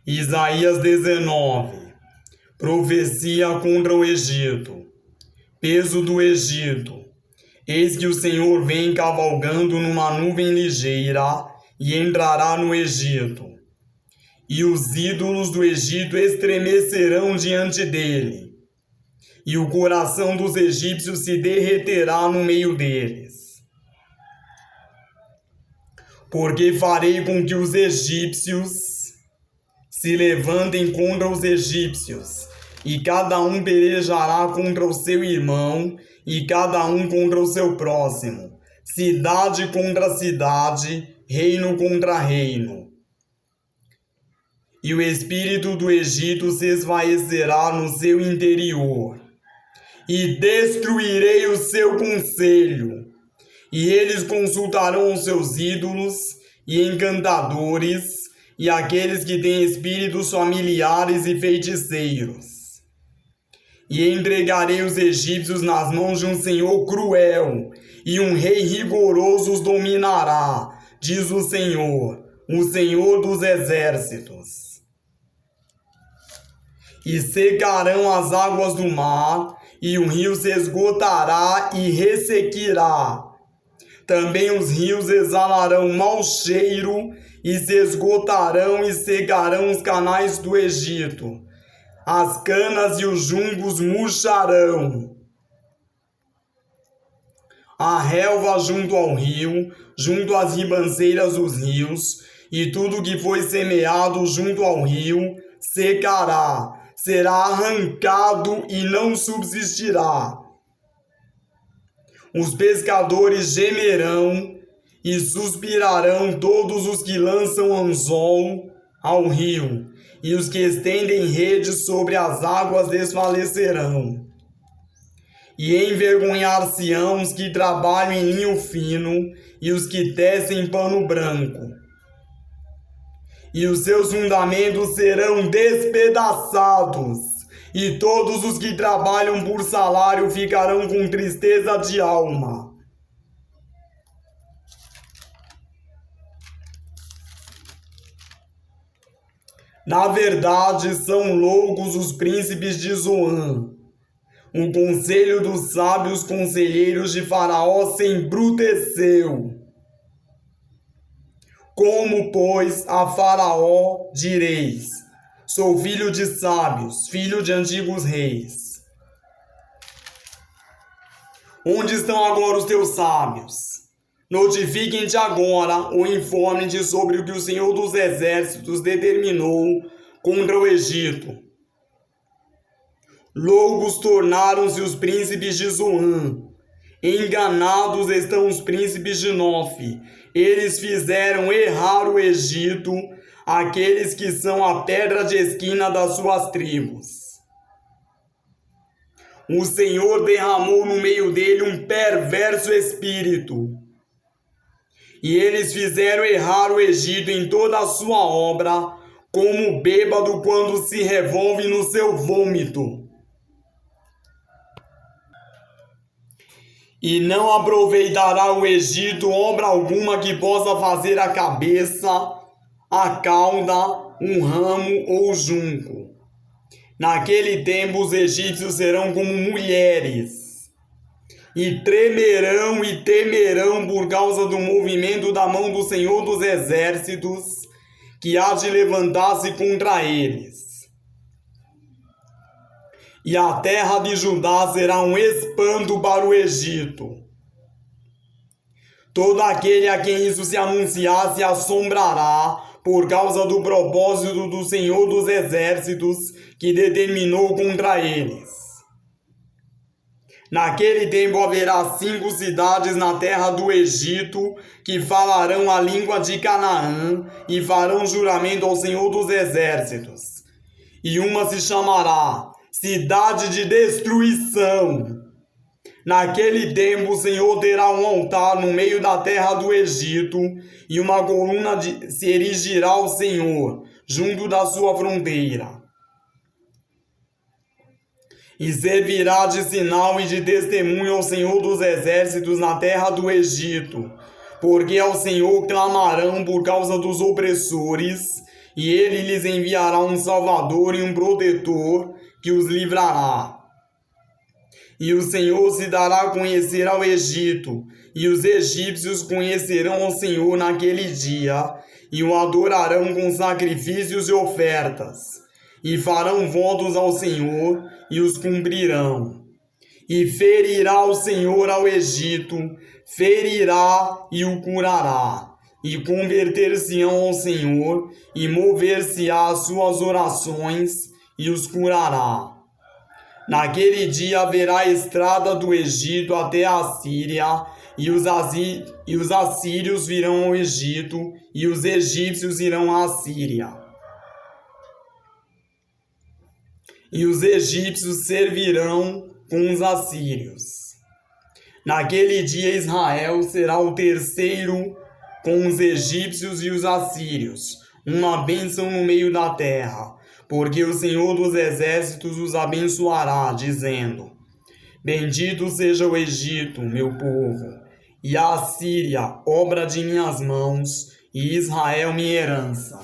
Isaías 19. Profecia contra o Egito. Peso do Egito. Eis que o Senhor vem cavalgando numa nuvem ligeira e entrará no Egito. E os ídolos do Egito estremecerão diante dele. E o coração dos egípcios se derreterá no meio deles. Porque farei com que os egípcios se levantem contra os egípcios, e cada um pelejará contra o seu irmão, e cada um contra o seu próximo, cidade contra cidade, reino contra reino. E o espírito do Egito se esvaecerá no seu interior, e destruirei o seu conselho, e eles consultarão os seus ídolos e encantadores, e aqueles que têm espíritos familiares e feiticeiros. E entregarei os egípcios nas mãos de um senhor cruel, e um rei rigoroso os dominará, diz o Senhor dos exércitos. E secarão as águas do mar, e o rio se esgotará e ressequirá. Também os rios exalarão mau cheiro, e se esgotarão e secarão os canais do Egito. As canas e os juncos murcharão. A relva junto ao rio, junto às ribanceiras dos rios, e tudo que foi semeado junto ao rio secará, será arrancado e não subsistirá. Os pescadores gemerão e suspirarão todos os que lançam anzol ao rio, e os que estendem redes sobre as águas desfalecerão. E envergonhar-se-ão os que trabalham em linho fino, e os que tecem pano branco. E os seus fundamentos serão despedaçados, e todos os que trabalham por salário ficarão com tristeza de alma. Na verdade, são loucos os príncipes de Zoan. O conselho dos sábios conselheiros de Faraó se embruteceu. Como, pois, a Faraó direis: sou filho de sábios, filho de antigos reis. Onde estão agora os teus sábios? Notifiquem-te agora ou informem-te sobre o que o Senhor dos Exércitos determinou contra o Egito. Loucos tornaram-se os príncipes de Zoan. Enganados estão os príncipes de Nof. Eles fizeram errar o Egito, aqueles que são a pedra de esquina das suas tribos. O Senhor derramou no meio dele um perverso espírito. E eles fizeram errar o Egito em toda a sua obra, como o bêbado quando se revolve no seu vômito. E não aproveitará o Egito obra alguma que possa fazer a cabeça, a cauda, um ramo ou junco. Naquele tempo os egípcios serão como mulheres, e tremerão e temerão por causa do movimento da mão do Senhor dos Exércitos, que há de levantar-se contra eles. E a terra de Judá será um espanto para o Egito. Todo aquele a quem isso se anunciar se assombrará por causa do propósito do Senhor dos Exércitos que determinou contra eles. Naquele tempo haverá 5 cidades na terra do Egito que falarão a língua de Canaã e farão juramento ao Senhor dos Exércitos. E uma se chamará Cidade de Destruição. Naquele tempo o Senhor terá um altar no meio da terra do Egito, e uma coluna se erigirá ao Senhor, junto da sua fronteira. E servirá de sinal e de testemunho ao Senhor dos Exércitos na terra do Egito, porque ao Senhor clamarão por causa dos opressores, e ele lhes enviará um Salvador e um protetor que os livrará. E o Senhor se dará a conhecer ao Egito, e os egípcios conhecerão o Senhor naquele dia, e o adorarão com sacrifícios e ofertas, e farão votos ao Senhor, e os cumprirão. E ferirá o Senhor ao Egito, ferirá e o curará, e converter-se-ão ao Senhor, e mover-se-á às suas orações, e os curará. Naquele dia haverá estrada do Egito até a Síria, e os assírios virão ao Egito, e os egípcios irão à Síria. E os egípcios servirão com os assírios. Naquele dia Israel será o terceiro com os egípcios e os assírios, uma bênção no meio da terra, porque o Senhor dos exércitos os abençoará, dizendo: Bendito seja o Egito, meu povo, e a Síria, obra de minhas mãos, e Israel, minha herança.